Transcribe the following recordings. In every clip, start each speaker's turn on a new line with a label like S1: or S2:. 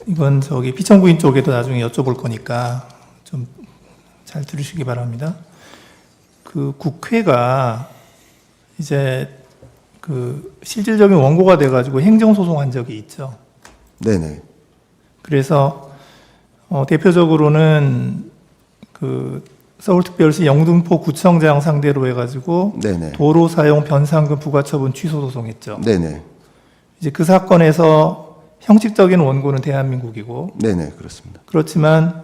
S1: 이건 저기 피청구인 쪽에도 나중에 여쭤볼 거니까 좀 잘 들으시기 바랍니다. 그 국회가 이제 그 실질적인 원고가 돼가지고 행정소송한 적이 있죠.
S2: 네네.
S1: 그래서 대표적으로는 그 서울특별시 영등포 구청장 상대로 해가지고
S2: 네네.
S1: 도로 사용 변상금 부과처분 취소 소송했죠.
S2: 네네.
S1: 이제 그 사건에서 형식적인 원고는 대한민국이고,
S2: 네네. 그렇습니다.
S1: 그렇지만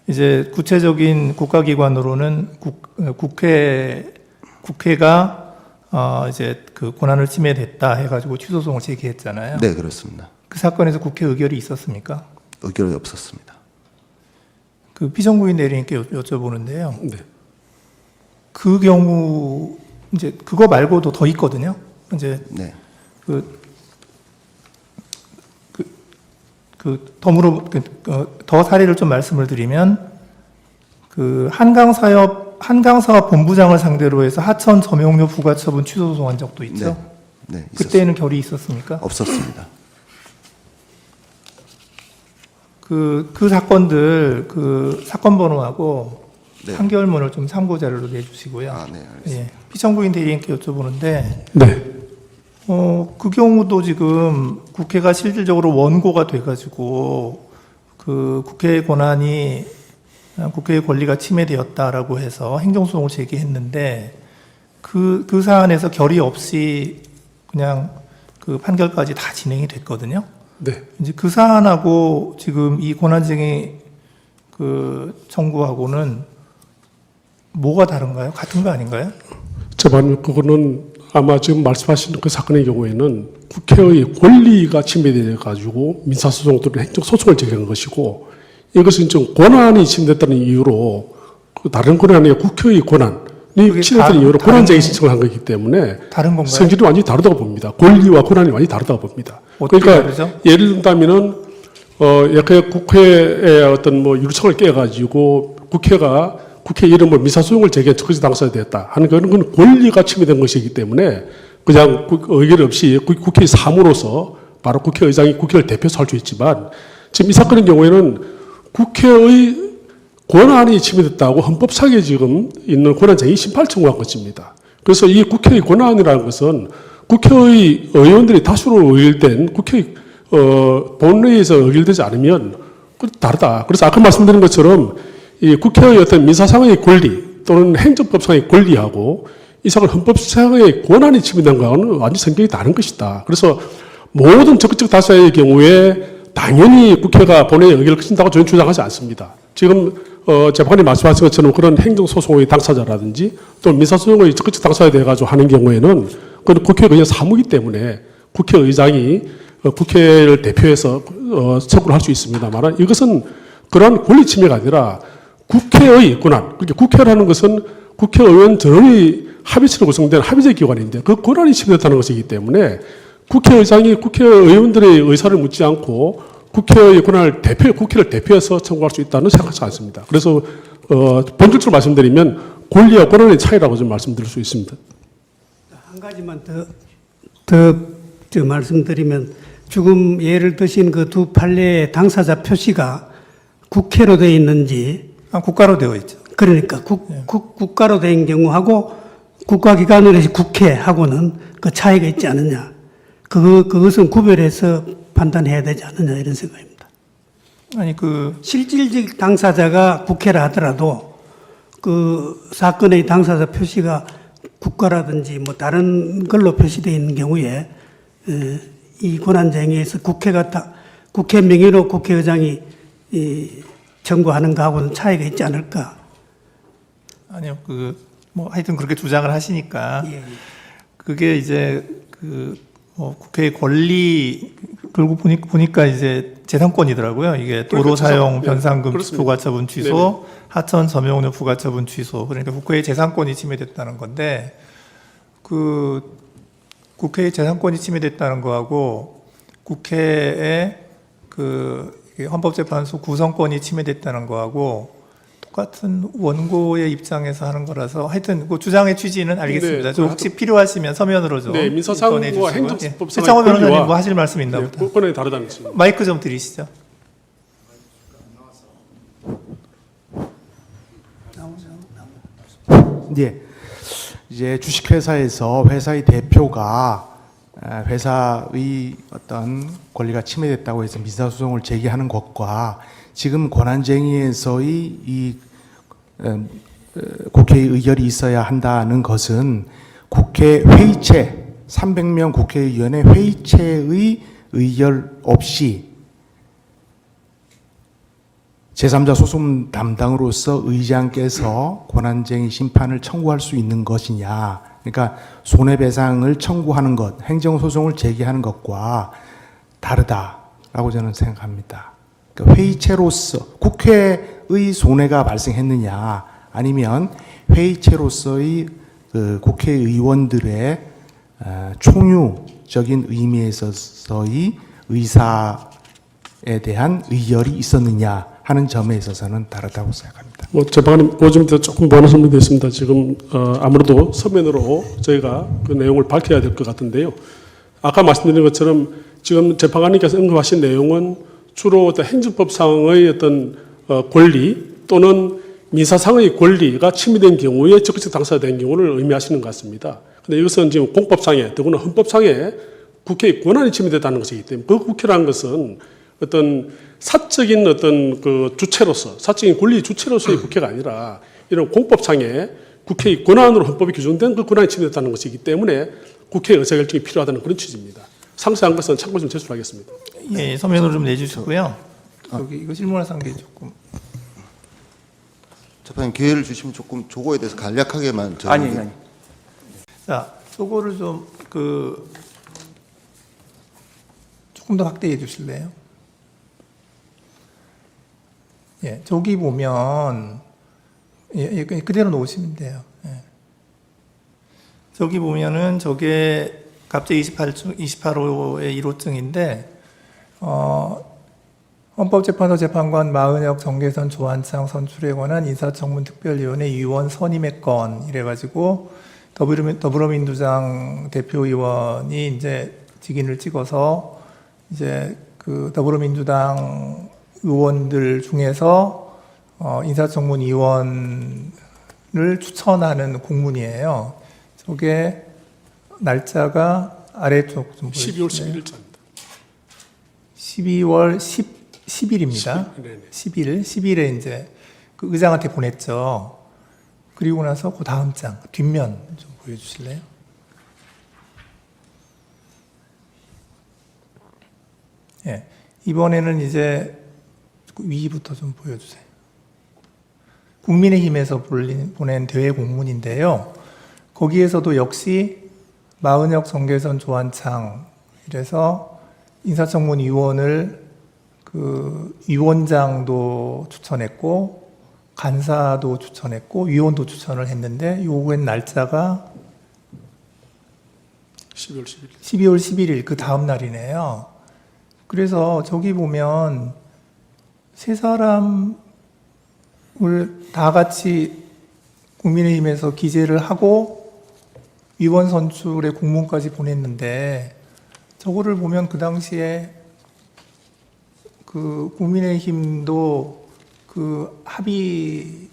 S1: 이제 구체적인 국가기관으로는 국회가 이제 그 권한을 침해됐다 해가지고 취소송을 제기했잖아요.
S2: 네, 그렇습니다.
S1: 그 사건에서 국회 의결이 있었습니까?
S2: 의결이 없었습니다.
S1: 그 피청구인 대리인께 여쭤보는데요.
S3: 네.
S1: 그 경우 이제 그거 말고도 더 있거든요. 이제
S2: 네.
S1: 더 사례를 좀 말씀을 드리면 그 한강사업 본부장을 상대로 해서 하천 점용료 부과처분 취소 소송한 적도 있죠.
S2: 네.
S1: 그때는 결의 있었습니까?
S2: 없었습니다.
S1: 그 사건들 그 사건 번호하고
S2: 네.
S1: 판결문을 좀 참고 자료로 내주시고요.
S2: 아, 네, 알겠습니다.
S1: 예, 피청구인 대리인께 여쭤보는데
S3: 네.
S1: 그 경우도 지금 국회가 실질적으로 원고가 돼가지고 그 국회의 권한이 국회의 권리가 침해되었다라고 해서 행정소송을 제기했는데 그 사안에서 결의 없이 그냥 그 판결까지 다 진행이 됐거든요.
S3: 네.
S1: 이제 그 사안하고 지금 이 권한쟁의 그 청구하고는 뭐가 다른가요? 같은 거 아닌가요?
S3: 그거는 아마 지금 말씀하신 그 사건의 경우에는 국회의 권리가 침해되어 가지고 민사소송 또는 행정소송을 제기한 것이고, 이것은 좀 권한이 침해됐다는 이유로 그 다른 권한이 아니라 국회의 권한이 침해됐다는 이유로 권한쟁의 신청을 한 거기 때문에
S1: 다른 건가요?
S3: 성질이 완전히 다르다고 봅니다. 권리와 권한이 완전히 다르다고 봅니다.
S1: 어떻게
S3: 그러니까
S1: 다르죠?
S3: 예를 든다면은 약간 국회의 어떤 뭐 유리성을 깨가지고 국회 이름을 민사소송을 제기한 적시 당사자가 됐다 하는 것은 그건 권리가 침해된 것이기 때문에 그냥 의결 없이 국회의 사무로서 바로 국회의장이 국회를 대표해서 할 수 있지만, 지금 이 사건의 경우에는 국회의 권한이 침해됐다고 헌법상에 지금 있는 권한쟁의 심판 청구한 것입니다. 그래서 이 국회의 권한이라는 것은 국회의 의원들이 다수로 의결된 국회 본회의에서 의결되지 않으면 다르다. 그래서 아까 말씀드린 것처럼 이 국회의 어떤 민사상의 권리 또는 행정법상의 권리하고 이 사건 헌법상의 권한이 침해된 거하고는 완전히 성격이 다른 것이다. 그래서 모든 적극적 다수의 경우에 당연히 국회가 본회의에 의결을 거친다고 저는 주장하지 않습니다. 지금 재판관님 말씀하신 것처럼 그런 행정소송의 당사자라든지 또 민사소송의 적극적 당사자에 대해 가지고 하는 경우에는 그건 국회가 그냥 사무이기 때문에 국회의장이 국회를 대표해서 청구를 할 수 있습니다만, 이것은 그러한 권리 침해가 아니라 국회의 권한, 그러니까 국회라는 것은 국회의원 전원이 합의체로 구성된 합의제 기관인데 그 권한이 침해됐다는 것이기 때문에 국회의장이 국회의원들의 의사를 묻지 않고 국회의 권한을 국회를 대표해서 청구할 수 있다는 생각하지 않습니다. 그래서 본질적으로 말씀드리면 권리와 권한의 차이라고 좀 말씀드릴 수 있습니다.
S4: 한 가지만 더 말씀드리면, 지금 예를 드신 그 두 판례의 당사자 표시가 국회로 되어 있는지,
S1: 국가로 되어 있죠.
S4: 그러니까 국가로 된 경우하고 국가기관으로 해서 국회하고는 그 차이가 있지 않느냐. 그것은 구별해서 판단해야 되지 않느냐, 이런 생각입니다.
S1: 아니
S4: 실질적 당사자가 국회라 하더라도 그 사건의 당사자 표시가 국가라든지 뭐 다른 걸로 표시되어 있는 경우에 이 권한쟁의에서 국회 명의로 국회의장이 청구하는 거하고는 차이가 있지 않을까?
S1: 아니요, 뭐 하여튼 그렇게 주장을 하시니까
S4: 예.
S1: 그게 이제 국회의 권리 결국 보니까 이제 재산권이더라고요. 이게 도로 사용 변상금 부과처분 취소,
S3: 네네.
S1: 하천 점용료 부과처분 취소. 그러니까 국회의 재산권이 침해됐다는 건데 국회의 재산권이 침해됐다는 거하고 국회의 헌법재판소 구성권이 침해됐다는 거하고 똑같은 원고의 입장에서 하는 거라서 하여튼 그 주장의 취지는 알겠습니다.
S3: 네,
S1: 좀 혹시 필요하시면 서면으로 좀
S3: 민사상과
S1: 전해주시고.
S3: 행정법상의
S1: 최창호 변호사님
S3: 권리와
S1: 뭐 하실 말씀 있나 보다.
S3: 권한이 다르다는 것입니다.
S1: 마이크 좀 드리시죠.
S5: 예. 이제 주식회사에서 회사의 대표가 회사의 어떤 권리가 침해됐다고 해서 민사소송을 제기하는 것과 지금 권한쟁의에서의 이 국회의 의결이 있어야 한다는 것은 국회 회의체 300명 국회의원의 회의체의 의결 없이 제3자 소송 담당으로서 의장께서 권한쟁의 심판을 청구할 수 있는 것이냐. 그러니까 손해배상을 청구하는 것, 행정소송을 제기하는 것과 다르다라고 저는 생각합니다. 그러니까 회의체로서 국회의 손해가 발생했느냐 아니면 회의체로서의 그 국회의원들의 총유적인 의미에서의 의사에 대한 의결이 있었느냐 하는 점에 있어서는 다르다고 생각합니다.
S3: 재판관님, 그 점에 조금 보완 설명드리겠습니다. 지금 아무래도 서면으로 저희가 그 내용을 밝혀야 될 것 같은데요. 아까 말씀드린 것처럼 지금 재판관님께서 언급하신 내용은 주로 어떤 행정법상의 어떤 권리 또는 민사상의 권리가 침해된 경우에 적극적 당사자가 된 경우를 의미하시는 것 같습니다. 그런데 이것은 지금 공법상에 더구나 헌법상에 국회의 권한이 침해됐다는 것이기 때문에 그 국회라는 것은 어떤 사적인 어떤 그 주체로서 사적인 권리 주체로서의 국회가 아니라 이런 공법상에 국회의 권한으로 헌법이 규정된 그 권한이 침해됐다는 것이기 때문에 국회의 의사결정이 필요하다는 그런 취지입니다. 상세한 것은 참고 좀 제출하겠습니다.
S1: 예, 서면으로 좀 내주시고요. 여기 이거 질문하신 게 조금.
S2: 재판님 기회를 주시면 조금 저거에 대해서 간략하게만
S6: 아니.
S1: 자, 요거를 좀 조금 더 확대해 주실래요? 예, 저기 보면 예, 그대로 놓으시면 돼요. 예. 저기 보면은 저게 갑자기 28호의 1호증인데 헌법재판소 재판관 마은혁 정계선 조한창 선출에 관한 인사청문 특별위원회 위원 선임의 건 이래가지고 더불어민주당 대표의원이 이제 직인을 찍어서 이제 그 더불어민주당 의원들 중에서 인사청문 위원을 추천하는 공문이에요. 저게 날짜가 아래쪽 좀
S3: 12월 11일자입니다.
S1: 12월 10일입니다. 10일에 이제 그 의장한테 보냈죠. 그리고 나서 그 다음 장 뒷면 좀 보여주실래요? 예, 이번에는 이제 위부터 좀 보여주세요. 국민의힘에서 보낸 대회 공문인데요. 거기에서도 역시 마은혁, 정계선, 조한창 이래서 인사청문 위원을 그 위원장도 추천했고 간사도 추천했고 위원도 추천을 했는데 요구한 날짜가
S3: 12월 11일.
S1: 12월 11일 그 다음 날이네요. 그래서 저기 보면 세 사람을 다 같이 국민의힘에서 기재를 하고 위원 선출의 공문까지 보냈는데 저거를 보면 그 당시에 그 국민의힘도 그 합의를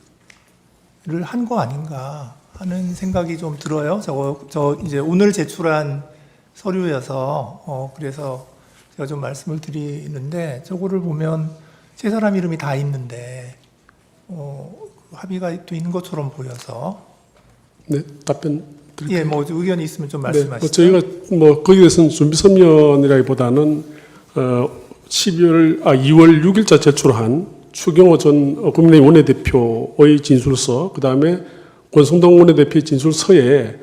S1: 한 거 아닌가 하는 생각이 좀 들어요. 저 이제 오늘 제출한 서류여서 그래서 제가 좀 말씀을 드리는데 저거를 보면 세 사람 이름이 다 있는데 합의가 돼 있는 것처럼 보여서
S3: 네, 답변 드릴게요.
S1: 예, 뭐 의견이 있으면 좀
S3: 네,
S1: 말씀하시죠.
S3: 저희가 뭐 거기에 대해서는 준비 서면이라기보다는 2월 6일자 제출한 추경호 전 국민의힘 원내대표의 진술서, 그 다음에 권성동 원내대표의 진술서에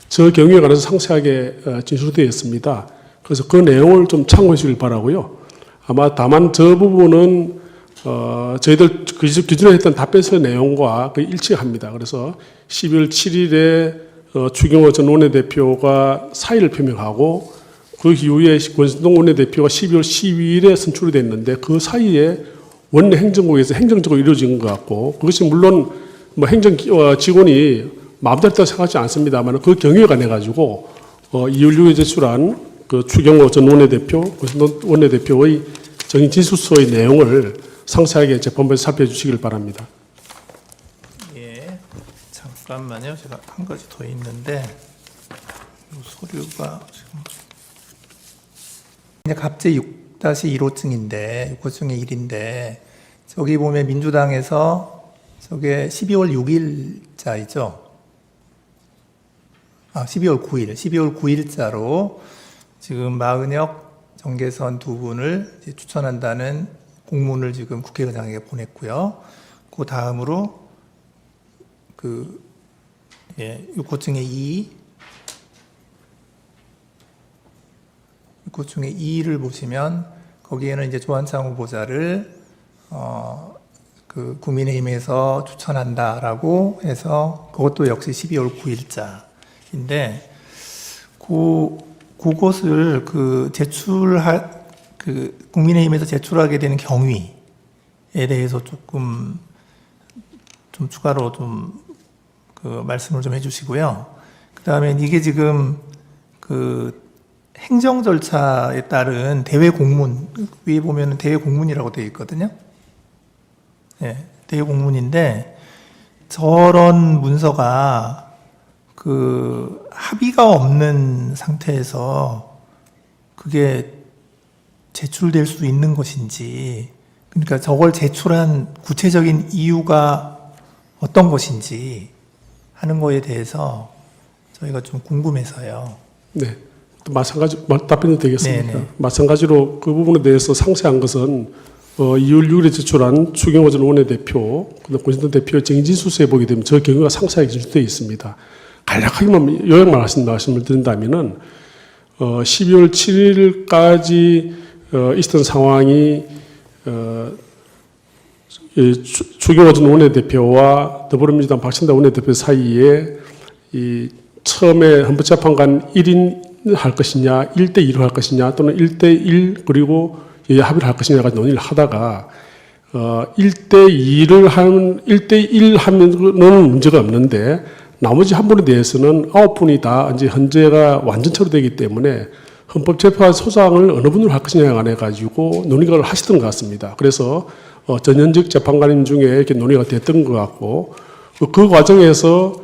S3: 저 경우에 관해서 상세하게 진술되어 있습니다. 그래서 그 내용을 좀 참고해 주길 바라고요. 아마 다만 저 부분은 저희들 기존에 했던 답변서의 내용과 거의 일치합니다. 그래서 12월 7일에 추경호 전 원내대표가 사의를 표명하고 그 이후에 권성동 원내대표가 12월 12일에 선출이 됐는데 그 사이에 원내 행정국에서 행정적으로 이루어진 것 같고 그것이 물론 뭐 행정 직원이 마음대로 했다고 생각하지 않습니다만 그 경위에 관해 가지고 2월 6일에 제출한 그 추경호 전 원내대표, 권성동 원내대표의 정인 진술서의 내용을 상세하게 재판부에서 살펴주시길 바랍니다.
S1: 예, 잠깐. 잠깐만요. 제가 한 가지 더 있는데 이 서류가 지금 이제 갑제 6-1호증인데 6호증의 1인데 저기 보면 민주당에서 저게 12월 6일자이죠. 12월 9일자로 지금 마은혁, 정계선 두 분을 이제 추천한다는 공문을 지금 국회의장에게 보냈고요. 그 다음으로 6호증의 2를 보시면 거기에는 이제 조한창 후보자를 국민의힘에서 추천한다라고 해서 그것도 역시 12월 9일자인데 그것을 국민의힘에서 제출하게 되는 경위에 대해서 좀 추가로 말씀을 좀 해주시고요. 그 다음에 이게 지금 행정 절차에 따른 대외 공문, 위에 보면 대외 공문이라고 되어 있거든요. 네, 대외 공문인데 저런 문서가 합의가 없는 상태에서 그게 제출될 수 있는 것인지, 그러니까 저걸 제출한 구체적인 이유가 어떤 것인지 하는 거에 대해서 저희가 좀 궁금해서요.
S3: 네. 또 마찬가지 답변이 되겠습니까?
S1: 네네.
S3: 마찬가지로 그 부분에 대해서 상세한 것은 2월 6일에 제출한 추경호 전 원내대표, 권신동 대표의 정진수서에 보게 되면 저 경우가 상세하게 기술되어 있습니다. 간략하게만 요약만 하신 말씀을 드린다면은 12월 7일까지 있었던 상황이 추경호 전 원내대표와 더불어민주당 박신다 원내대표 사이에 처음에 헌법재판관 1인 할 것이냐, 1대1로 할 것이냐, 또는 1대1 그리고 합의를 할 것이냐 가지고 논의를 하다가 1대1 하면은 문제가 없는데 나머지 한 분에 대해서는 9분이 다 이제 헌재가 완전 처리되기 때문에 헌법재판소장을 어느 분으로 할 것이냐에 관해 가지고 논의를 하시던 것 같습니다. 그래서 전현직 재판관님 중에 이렇게 논의가 됐던 것 같고 그 과정에서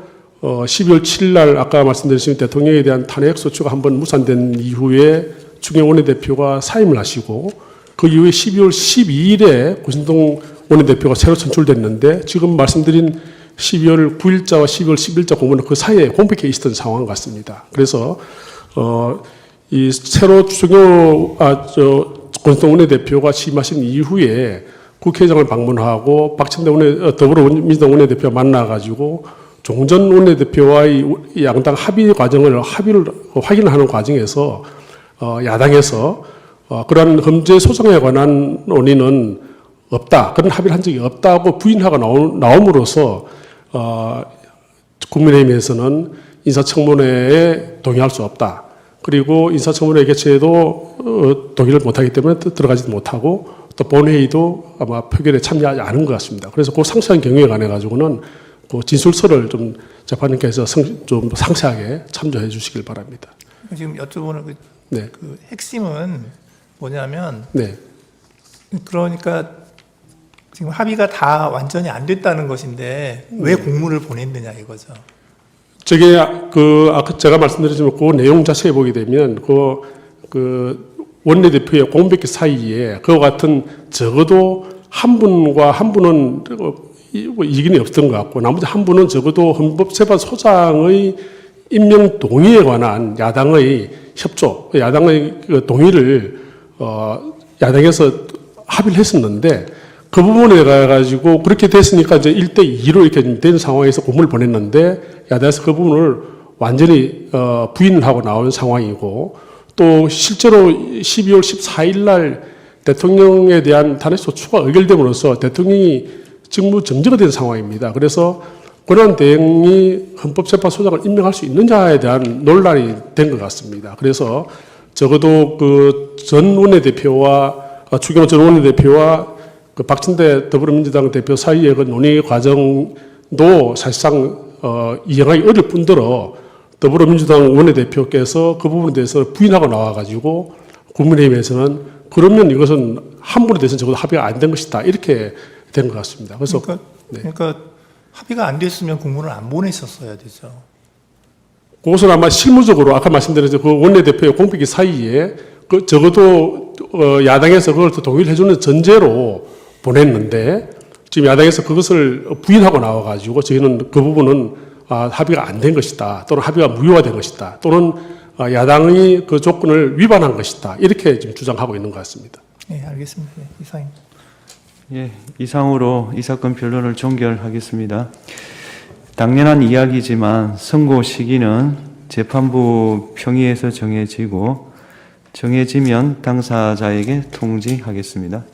S3: 12월 7일 날 아까 말씀드린 대통령에 대한 탄핵 소추가 한번 무산된 이후에 추경호 원내대표가 사임을 하시고 그 이후에 12월 12일에 권신동 원내대표가 새로 선출됐는데 지금 말씀드린 12월 9일자와 12월 10일자 공문은 그 사이에 공백해 있었던 상황 같습니다. 그래서 이 새로 권신동 원내대표가 취임하신 이후에 국회의장을 방문하고 박찬대 더불어민주당 원내대표와 만나가지고 종전 원내대표와의 양당 합의를 확인하는 과정에서 야당에서 그러한 헌재 소송에 관한 논의는 없다. 그런 합의를 한 적이 없다고 부인하고 나옴으로써 국민의힘에서는 인사청문회에 동의할 수 없다. 그리고 인사청문회 개최에도 동의를 못하기 때문에 들어가지도 못하고 또 본회의도 아마 표결에 참여하지 않은 것 같습니다. 그래서 그 상세한 경우에 관해 가지고는 그 진술서를 좀 재판님께서 좀 상세하게 참조해 주시길 바랍니다.
S1: 지금 여쭤보는
S3: 네.
S1: 그 핵심은 뭐냐면
S3: 네.
S1: 그러니까 지금 합의가 다 완전히 안 됐다는 것인데 왜 공문을 보냈느냐 이거죠.
S3: 저게 아까 제가 말씀드렸지만 그 내용 자세히 보게 되면 그 원내대표의 공백기 사이에 그와 같은 적어도 한 분과 한 분은 이견이 없던 것 같고 나머지 한 분은 적어도 헌법재판소장의 임명 동의에 관한 야당의 협조, 야당의 그 동의를 야당에서 합의를 했었는데 그 부분에 가지고 그렇게 됐으니까 이제 1대2로 이렇게 된 상황에서 공문을 보냈는데 야당에서 그 부분을 완전히 부인을 하고 나온 상황이고 또 실제로 12월 14일 날 대통령에 대한 탄핵소추가 의결됨으로써 대통령이 직무 정지가 된 상황입니다. 그래서 권한대행이 헌법재판소장을 임명할 수 있느냐에 대한 논란이 된 것 같습니다. 그래서 적어도 그 전 원내대표와 추경호 전 원내대표와 그 박찬대 더불어민주당 대표 사이의 그 논의 과정도 사실상 이행하기 어려울 뿐더러 더불어민주당 원내대표께서 그 부분에 대해서 부인하고 나와가지고 국민의힘에서는 그러면 이것은 한 분에 대해서는 적어도 합의가 안 된 것이다 이렇게 된 것 같습니다. 그래서
S1: 그러니까 합의가 안 됐으면 공문을 안 보냈었어야 되죠.
S3: 그것은 아마 실무적으로 아까 말씀드린 그 원내대표의 공백기 사이에 그 적어도 야당에서 그걸 또 동의를 해주는 전제로 보냈는데 지금 야당에서 그것을 부인하고 나와가지고 저희는 그 부분은 합의가 안 된 것이다 또는 합의가 무효화된 것이다 또는 야당의 그 조건을 위반한 것이다 이렇게 지금 주장하고 있는 것 같습니다.
S1: 네, 알겠습니다. 네, 이상입니다.
S6: 예, 이상으로 이 사건 변론을 종결하겠습니다. 당연한 이야기지만 선고 시기는 재판부 평의에서 정해지고 정해지면 당사자에게 통지하겠습니다.